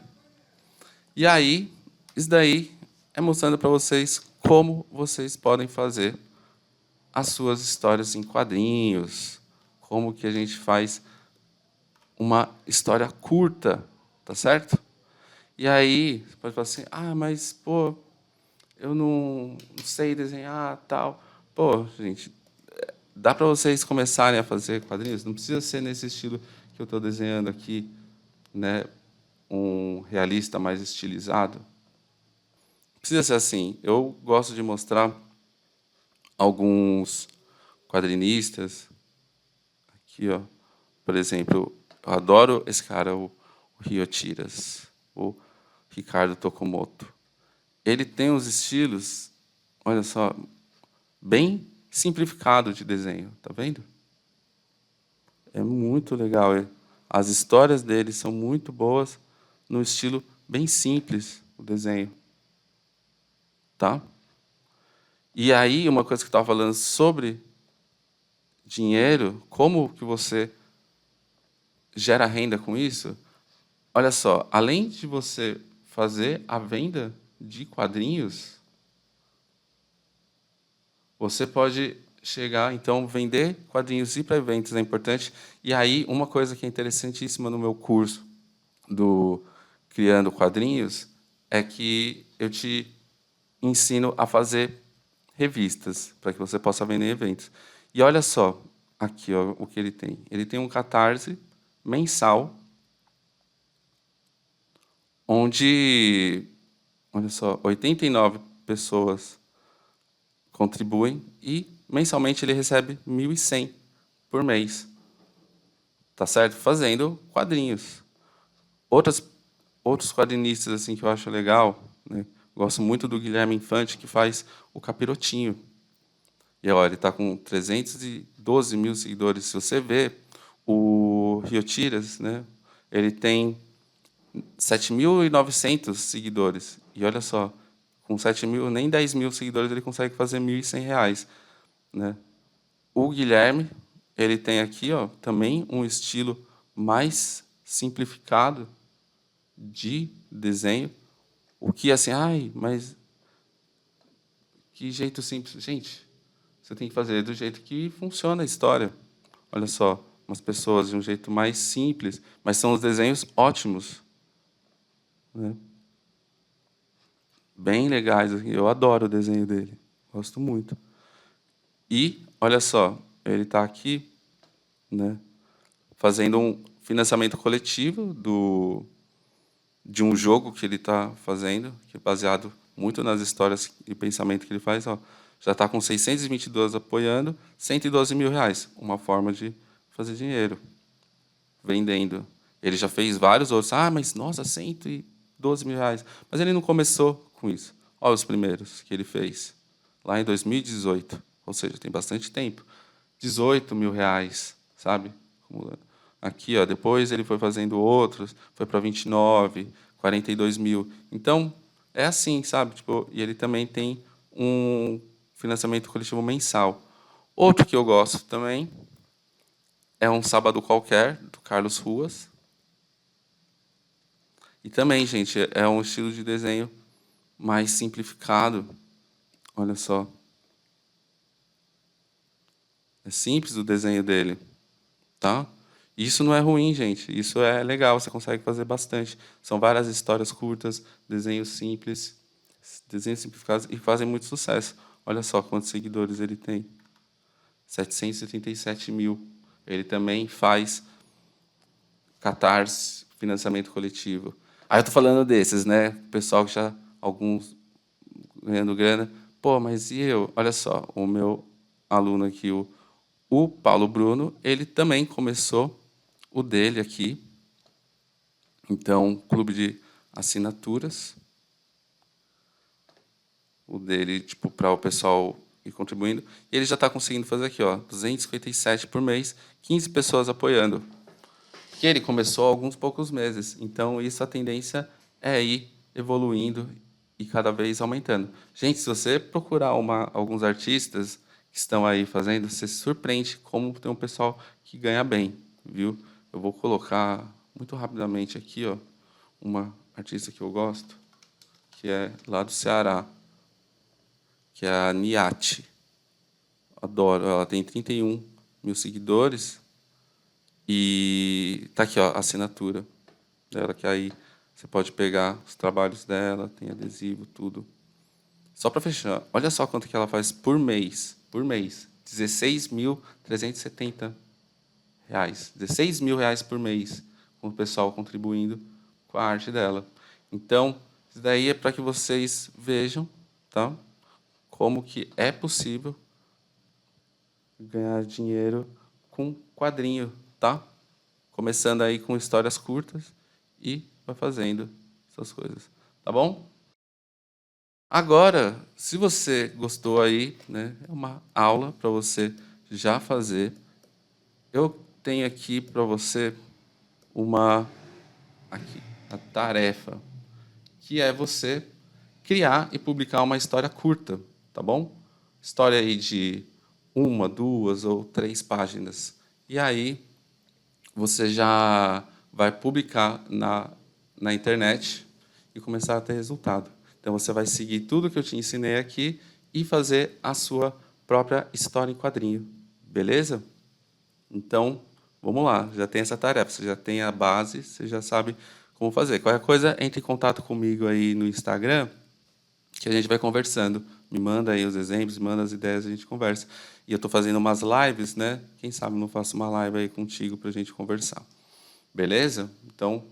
E aí, isso daí é mostrando para vocês como vocês podem fazer as suas histórias em quadrinhos, como que a gente faz uma história curta, tá certo? E aí, você pode falar assim, mas, pô, eu não sei desenhar, tal. Pô, gente, dá para vocês começarem a fazer quadrinhos. Não precisa ser nesse estilo que eu estou desenhando aqui, né? Um realista mais estilizado. Precisa ser assim. Eu gosto de mostrar alguns quadrinistas. Aqui, ó. Por exemplo, eu adoro esse cara, o Ryotiras, o Ricardo Tokumoto. Ele tem uns estilos, olha só, bem simplificado de desenho, tá vendo? É muito legal. As histórias dele são muito boas, no estilo bem simples, o desenho. Tá? E aí, uma coisa que eu estava falando sobre dinheiro, como que você gera renda com isso? Olha só, além de você fazer a venda de quadrinhos, você pode chegar, então, vender quadrinhos e ir para eventos é importante. E aí, uma coisa que é interessantíssima no meu curso do Criando Quadrinhos é que eu te ensino a fazer revistas, para que você possa vender em eventos. E olha só, aqui ó, o que ele tem. Ele tem um Catarse mensal, onde, olha só, 89 pessoas contribuem e mensalmente ele recebe 1.100 por mês. Tá certo? Fazendo quadrinhos. Outros quadrinistas assim que eu acho legal, né? Gosto muito do Guilherme Infante, que faz o Capirotinho. E olha, ele está com 312 mil seguidores. Se você ver, o Ryotiras, né, ele tem 7.900 seguidores. E olha só, com 7.000, nem 10 mil seguidores, ele consegue fazer R$ 1.100. Né? O Guilherme, ele tem aqui ó, também um estilo mais simplificado de desenho. O que assim, ai, mas que jeito simples. Gente, você tem que fazer do jeito que funciona a história. Olha só, umas pessoas de um jeito mais simples, mas são os desenhos ótimos. Né? Bem legais. Eu adoro o desenho dele. Gosto muito. E, olha só, ele está aqui, né, fazendo um financiamento coletivo de um jogo que ele está fazendo, que é baseado muito nas histórias e pensamento que ele faz. Ó, já está com 622 apoiando, R$ 112 mil. Uma forma de fazer dinheiro, vendendo. Ele já fez vários outros. Ah, mas nossa, R$ 112 mil. Mas ele não começou com isso. Olha os primeiros que ele fez, lá em 2018. Ou seja, tem bastante tempo. R$ 18 mil, sabe? Aqui, ó, depois ele foi fazendo outros, foi para 29, 42 mil. Então, é assim, sabe? Tipo, e ele também tem um financiamento coletivo mensal. Outro que eu gosto também é Um Sábado Qualquer, do Carlos Ruas. E também, gente, é um estilo de desenho mais simplificado. Olha só. É simples o desenho dele, tá? Isso não é ruim, gente. Isso é legal, você consegue fazer bastante. São várias histórias curtas, desenhos simples, desenhos simplificados e fazem muito sucesso. Olha só quantos seguidores ele tem. 737 mil. Ele também faz Catarse, financiamento coletivo. Aí eu tô falando desses, né? O pessoal que já, alguns ganhando grana. Pô, mas e eu? Olha só, o meu aluno aqui, o Paulo Bruno, ele também começou o dele aqui. Então, clube de assinaturas. O dele, tipo, para o pessoal ir contribuindo. E ele já está conseguindo fazer aqui, ó, 257 por mês, 15 pessoas apoiando. Que ele começou há alguns poucos meses. Então, isso a tendência é ir evoluindo e cada vez aumentando. Gente, se você procurar alguns artistas que estão aí fazendo, você se surpreende como tem um pessoal que ganha bem, viu? Eu vou colocar muito rapidamente aqui, ó, uma artista que eu gosto, que é lá do Ceará, que é a Niati. Adoro, ela tem 31 mil seguidores e tá aqui, ó, a assinatura dela, que aí você pode pegar os trabalhos dela, tem adesivo, tudo. Só para fechar, olha só quanto que ela faz por mês, R$ 16.370. R$ 16.000 por mês, com o pessoal contribuindo com a arte dela. Então, isso daí é para que vocês vejam, tá? Como que é possível ganhar dinheiro com quadrinho, tá? Começando aí com histórias curtas e vai fazendo essas coisas, tá bom? Agora, se você gostou aí, né, é uma aula para você já fazer. Eu tenho aqui para você a tarefa, que é você criar e publicar uma história curta, tá bom? História aí de 1, 2 ou 3 páginas. E aí você já vai publicar na internet e começar a ter resultado. Então, você vai seguir tudo que eu te ensinei aqui e fazer a sua própria história em quadrinho. Beleza? Então, vamos lá. Já tem essa tarefa, você já tem a base, você já sabe como fazer. Qualquer coisa, entre em contato comigo aí no Instagram, que a gente vai conversando. Me manda aí os exemplos, manda as ideias, a gente conversa. E eu estou fazendo umas lives, né? Quem sabe não faço uma live aí contigo para a gente conversar. Beleza? Então,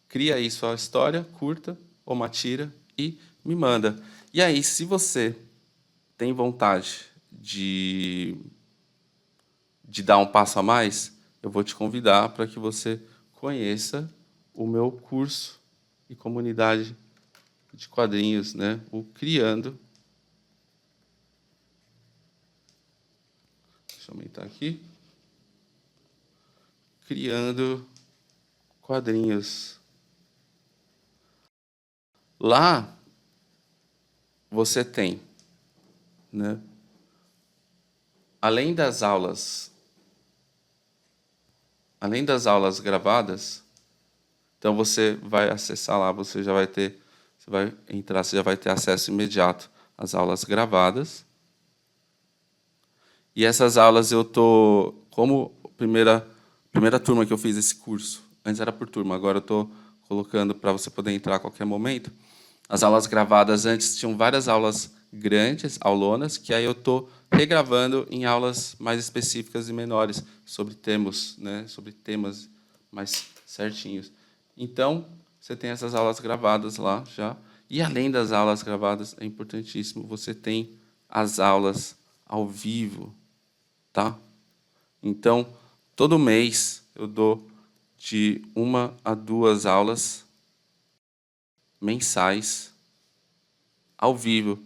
cria aí sua história curta ou uma tira e me manda. E aí, se você tem vontade de dar um passo a mais, eu vou te convidar para que você conheça o meu curso e comunidade de quadrinhos, né? O Criando. Deixa eu aumentar aqui. Criando quadrinhos. Lá você tem, né? Além das aulas gravadas, então você vai acessar lá, você vai entrar, você já vai ter acesso imediato às aulas gravadas. E essas aulas como primeira turma que eu fiz esse curso, antes era por turma, agora eu estou colocando para você poder entrar a qualquer momento. As aulas gravadas antes tinham várias aulas grandes, aulonas, que aí eu estou regravando em aulas mais específicas e menores, sobre temas, né, sobre temas mais certinhos. Então, você tem essas aulas gravadas lá já. E, além das aulas gravadas, é importantíssimo, você tem as aulas ao vivo, tá? Então, todo mês eu dou de 1 a 2 aulas mensais ao vivo,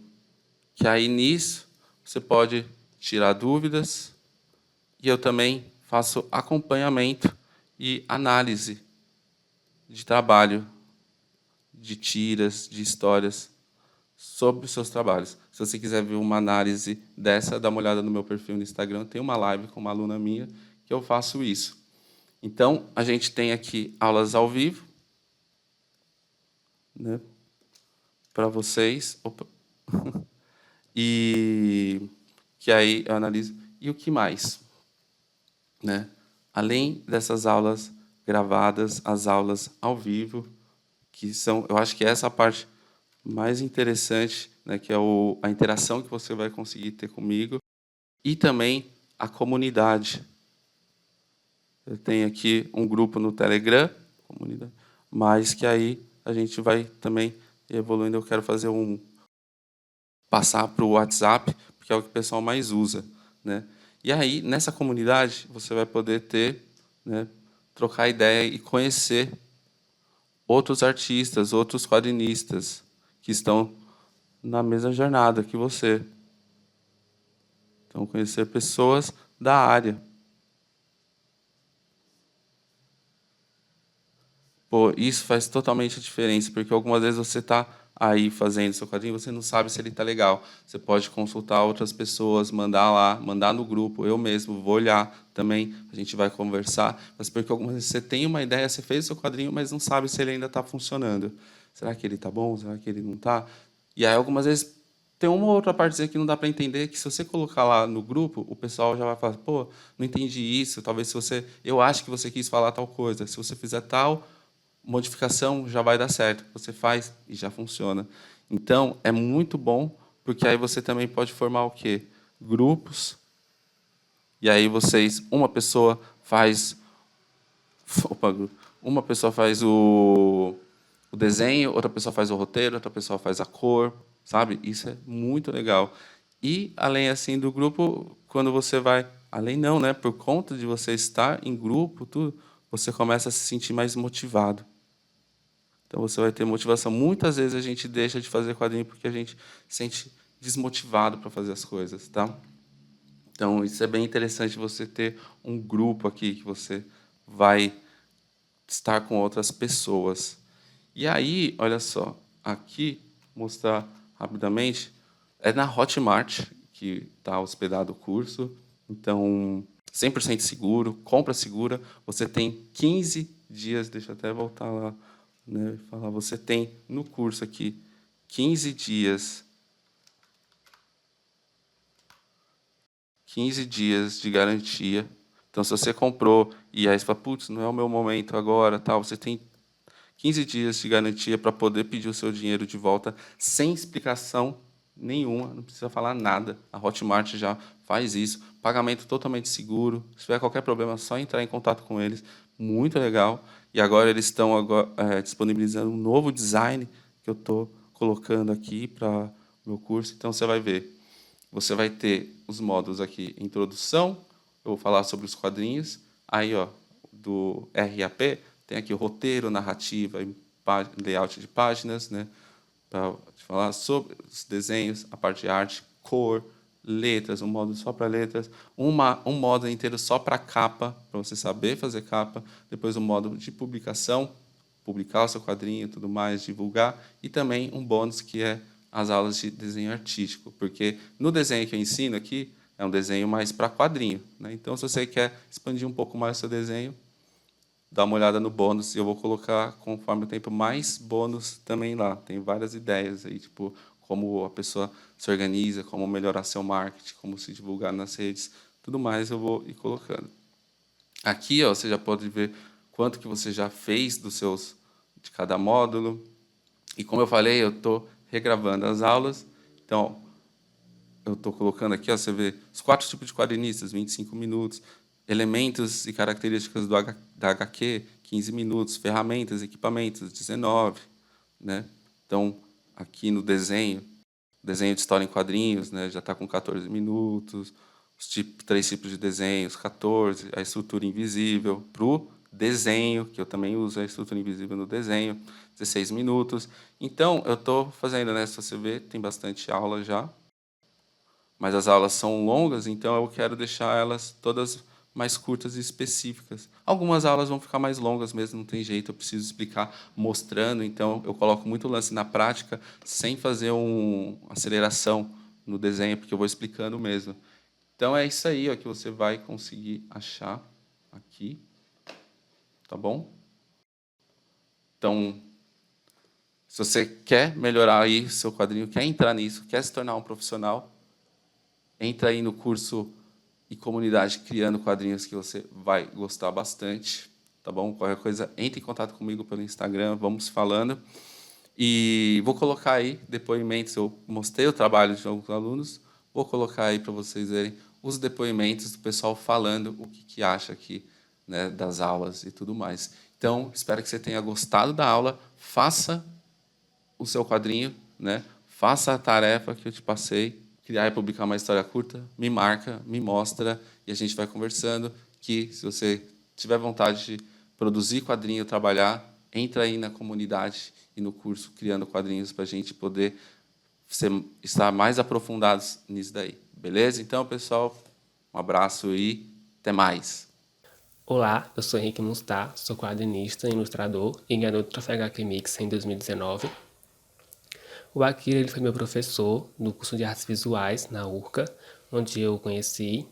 que aí nisso você pode tirar dúvidas e eu também faço acompanhamento e análise de trabalho, de tiras, de histórias sobre os seus trabalhos. Se você quiser ver uma análise dessa, dá uma olhada no meu perfil no Instagram, tem uma live com uma aluna minha que eu faço isso. Então, a gente tem aqui aulas ao vivo, né, para vocês. Opa. E que aí eu analiso. E o que mais? Né? Além dessas aulas gravadas, as aulas ao vivo, que são, eu acho que essa é a parte mais interessante, né, que é a interação que você vai conseguir ter comigo, e também a comunidade. Eu tenho aqui um grupo no Telegram, comunidade, mas que aí a gente vai também evoluindo. Eu quero passar para o WhatsApp, porque é o que o pessoal mais usa, né? E aí, nessa comunidade, você vai poder ter, né, trocar ideia e conhecer outros artistas, outros quadrinistas que estão na mesma jornada que você. Então, conhecer pessoas da área. Pô, isso faz totalmente a diferença, porque algumas vezes você está aí fazendo seu quadrinho, você não sabe se ele está legal. Você pode consultar outras pessoas, mandar lá, mandar no grupo. Eu mesmo vou olhar também, a gente vai conversar. Mas porque algumas vezes você tem uma ideia, você fez o seu quadrinho, mas não sabe se ele ainda está funcionando. Será que ele está bom? Será que ele não está? E aí, algumas vezes, tem uma ou outra partezinha que não dá para entender, que se você colocar lá no grupo, o pessoal já vai falar, pô, não entendi isso, talvez se você... Eu acho que você quis falar tal coisa. Se você fizer tal modificação, já vai dar certo. Você faz e já funciona. Então, é muito bom, porque aí você também pode formar o quê? Grupos e aí uma pessoa faz opa, uma pessoa faz o desenho, outra pessoa faz o roteiro, outra pessoa faz a cor, sabe? Isso é muito legal. E além assim do grupo, quando você vai, além não, né? Por conta de você estar em grupo, tudo, você começa a se sentir mais motivado. Então você vai ter motivação. Muitas vezes a gente deixa de fazer quadrinho porque a gente se sente desmotivado para fazer as coisas, tá? Então isso é bem interessante você ter um grupo aqui que você vai estar com outras pessoas. E aí, olha só, aqui mostrar rapidamente, é na Hotmart que está hospedado o curso. Então, 100% seguro, compra segura. Você tem 15 dias, deixa eu até voltar lá, né, falar, você tem no curso aqui 15 dias, 15 dias de garantia. Então, se você comprou e aí você fala, putz, não é o meu momento agora, tal, você tem 15 dias de garantia para poder pedir o seu dinheiro de volta sem explicação nenhuma, não precisa falar nada. A Hotmart já faz isso. Pagamento totalmente seguro. Se tiver qualquer problema, é só entrar em contato com eles. Muito legal. E agora eles estão disponibilizando um novo design que eu estou colocando aqui para o meu curso. Então, você vai ver. Você vai ter os módulos aqui, introdução, eu vou falar sobre os quadrinhos. Aí, ó, do RAP, tem aqui o roteiro, narrativa e layout de páginas, né? Para falar sobre os desenhos, a parte de arte, cor, letras, um módulo só para letras, um módulo inteiro só para capa, para você saber fazer capa, depois um módulo de publicação, publicar o seu quadrinho e tudo mais, divulgar, e também um bônus que é as aulas de desenho artístico, porque no desenho que eu ensino aqui, é um desenho mais para quadrinho, né? Então, se você quer expandir um pouco mais o seu desenho, dá uma olhada no bônus, e eu vou colocar, conforme o tempo, mais bônus também lá. Tem várias ideias aí, tipo, como a pessoa se organiza, como melhorar seu marketing, como se divulgar nas redes, tudo mais eu vou ir colocando. Aqui, ó, você já pode ver quanto que você já fez de cada módulo. E como eu falei, eu estou regravando as aulas. Então, eu estou colocando aqui, ó, você vê os 4 tipos de quadrinistas, 25 minutos, elementos e características da HQ, 15 minutos, ferramentas, equipamentos, 19, né? Então, aqui no desenho de história em quadrinhos, né, já está com 14 minutos, os 3 tipos de desenhos, 14, a estrutura invisível para o desenho, que eu também uso a estrutura invisível no desenho, 16 minutos. Então, eu estou fazendo, né, se você ver, tem bastante aula já, mas as aulas são longas, então eu quero deixar elas todas mais curtas e específicas. Algumas aulas vão ficar mais longas mesmo, não tem jeito, eu preciso explicar mostrando, então eu coloco muito lance na prática, sem fazer uma aceleração no desenho, porque eu vou explicando mesmo. Então é isso aí, ó, que você vai conseguir achar aqui, tá bom? Então, se você quer melhorar aí seu quadrinho, quer entrar nisso, quer se tornar um profissional, entra aí no curso e comunidade criando quadrinhos, que você vai gostar bastante, tá bom? Qualquer coisa, entre em contato comigo pelo Instagram, vamos falando. E vou colocar aí depoimentos, eu mostrei o trabalho de alguns alunos, vou colocar aí para vocês verem os depoimentos do pessoal falando o que acha aqui, né, das aulas e tudo mais. Então, espero que você tenha gostado da aula, faça o seu quadrinho, né? Faça a tarefa que eu te passei, criar e publicar uma história curta, me marca, me mostra, e a gente vai conversando, que se você tiver vontade de produzir quadrinho, trabalhar, entra aí na comunidade e no curso Criando Quadrinhos para a gente poder estar mais aprofundados nisso daí. Beleza? Então, pessoal, um abraço e até mais. Olá, eu sou Henrique Mustar, sou quadrinista, ilustrador e ganhador do Troféu HQ Mix em 2019. O Akira ele foi meu professor no curso de artes visuais na URCA, onde eu o conheci.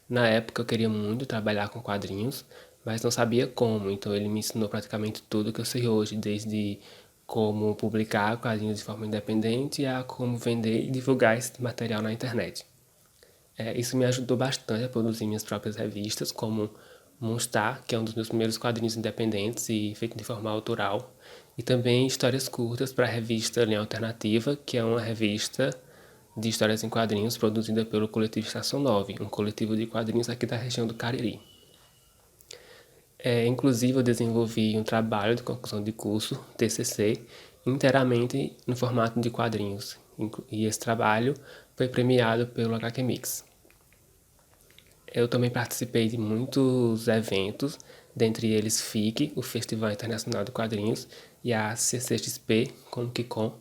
Na época eu queria muito trabalhar com quadrinhos, mas não sabia como, então ele me ensinou praticamente tudo que eu sei hoje, desde como publicar quadrinhos de forma independente a como vender e divulgar esse material na internet. Isso me ajudou bastante a produzir minhas próprias revistas, como Monstar, que é um dos meus primeiros quadrinhos independentes e feito de forma autoral, e também histórias curtas para a revista Linha Alternativa, que é uma revista de histórias em quadrinhos produzida pelo Coletivo Estação 9, um coletivo de quadrinhos aqui da região do Cariri. Inclusive, eu desenvolvi um trabalho de conclusão de curso, TCC, inteiramente no formato de quadrinhos. E esse trabalho foi premiado pelo HQ Mix. Eu também participei de muitos eventos, dentre eles FIC, o Festival Internacional de Quadrinhos, e a CCXP, Comic Con,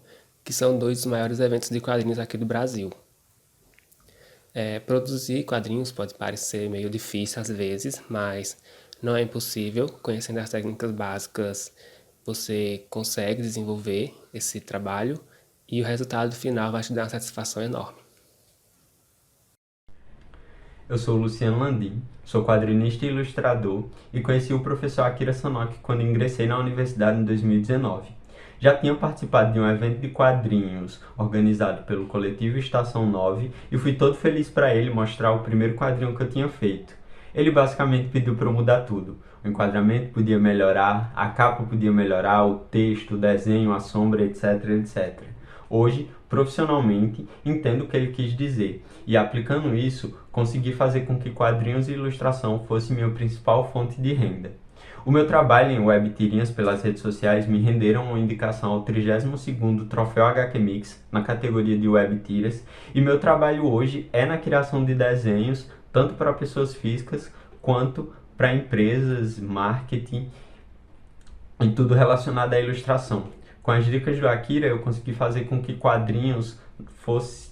que são 2 dos maiores eventos de quadrinhos aqui do Brasil. Produzir quadrinhos pode parecer meio difícil às vezes, mas não é impossível. Conhecendo as técnicas básicas, você consegue desenvolver esse trabalho e o resultado final vai te dar uma satisfação enorme. Eu sou Luciano Landim, sou quadrinista e ilustrador e conheci o professor Akira Sanoki quando ingressei na universidade em 2019. Já tinha participado de um evento de quadrinhos organizado pelo Coletivo Estação 9 e fui todo feliz para ele mostrar o primeiro quadrinho que eu tinha feito. Ele basicamente pediu para eu mudar tudo. O enquadramento podia melhorar, a capa podia melhorar, o texto, o desenho, a sombra, etc, etc. Hoje, profissionalmente, entendo o que ele quis dizer e, aplicando isso, consegui fazer com que quadrinhos e ilustração fosse minha principal fonte de renda. O meu trabalho em web tirinhas pelas redes sociais me renderam uma indicação ao 32º Troféu HQ Mix na categoria de web tiras e meu trabalho hoje é na criação de desenhos tanto para pessoas físicas quanto para empresas, marketing e tudo relacionado à ilustração. Com as dicas do Akira, eu consegui fazer com que quadrinhos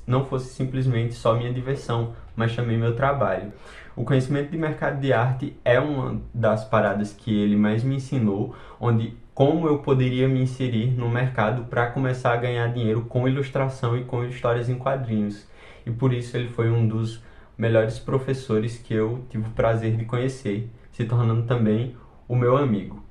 não fosse simplesmente só minha diversão, mas também meu trabalho. O conhecimento de mercado de arte é uma das paradas que ele mais me ensinou, onde como eu poderia me inserir no mercado para começar a ganhar dinheiro com ilustração e com histórias em quadrinhos. E por isso ele foi um dos melhores professores que eu tive o prazer de conhecer, se tornando também o meu amigo.